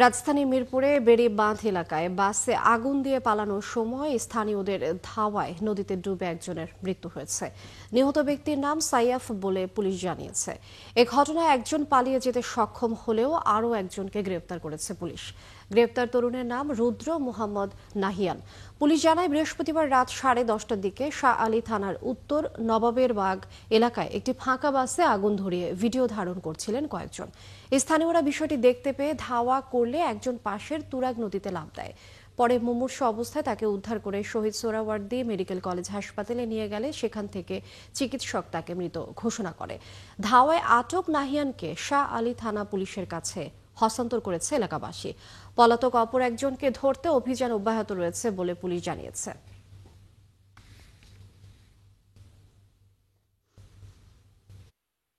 রাজধানীর মিরপুরে বেড়ি বাঁধ এলাকায় বাসে আগুন দিয়ে পালানোর সময় স্থানীয়দের ধাওয়ায় নদীতে ডুবে একজনের মৃত্যু হয়েছে। নিহত ব্যক্তির নাম সাইয়াফ বলে পুলিশ জানিয়েছে। এ ঘটনায় একজন পালিয়ে যেতে সক্ষম হলেও আরও একজনকে গ্রেপ্তার করেছে পুলিশ। গ্রেপ্তার তরুণের নাম রুদ্র মোহাম্মদ নাহিয়ান। পুলিশ জানায় বৃহস্পতিবার রাত 10:30টার দিকে শাহ আলী থানার উত্তর নবাবের বাগ এলাকায় একটি ফাঁকা বাসে আগুন ধরিয়ে ভিডিও ধারণ করছিলেন কয়েকজন। স্থানীয়রা বিষয়টি দেখতে পেয়ে ধাওয়া করলে একজন পাশের তুরাগ নদীতে লাফ দেয়। পরে মুমূর্ষু অবস্থায় তাকে উদ্ধার করে শহীদ সোহরাওয়ার্দী মেডিকেল কলেজ হাসপাতালে নিয়ে গেলে সেখান থেকে চিকিৎসক তাকে মৃত ঘোষণা করে। ধাওয়ায় আটক নাহিয়ানকে শাহ আলী থানা পুলিশের কাছে হস্তান্তর করেছে এলাকাবাসী। পলাতক অপর একজনকে ধরতে অভিযান অব্যাহত রয়েছে বলে পুলিশ জানিয়েছে।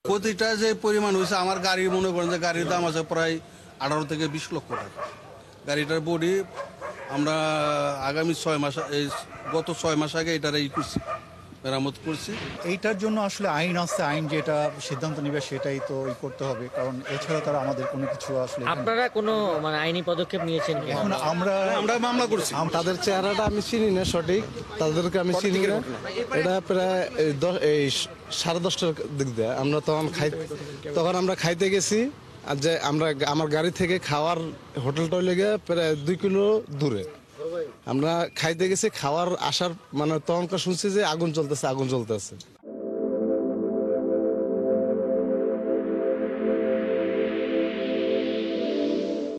ক্ষতিটা যে পরিমাণ হয়েছে, আমার গাড়ি মনে করেন যে গাড়ির দাম আছে প্রায় 18 থেকে 20 লক্ষ টাকা। গাড়িটার বডি আমরা আগামী 6 মাস, গত 6 মাস আগে এটার করছি, মেরামত করছি। এইটার জন্য আসলে আইন আছে, আইন যেটা সিদ্ধান্ত নেবে সেটাই তো করতে হবে, কারণ এছাড়া তারা আমাদের কোনো কিছু আসলে। আপনারা কোনো আইনি পদক্ষেপ নিয়েছেন কি? এখন আমরা মামলা করছি। তাদের চেহারাটা আমি চিনি না সঠিক, তাদেরকে আমি চিনি না। এটা প্রায় 10:30টার দিক দিয়ে আমরা তখন আমরা খাইতে গেছি। আর যে আমার গাড়ি থেকে খাওয়ার হোটেলটা লেগে প্রায় 2 কিলো দূরে আমরা খাইতে গেছি। খাওয়ার আসার তখনকার শুনছি যে আগুন জ্বলতেছে।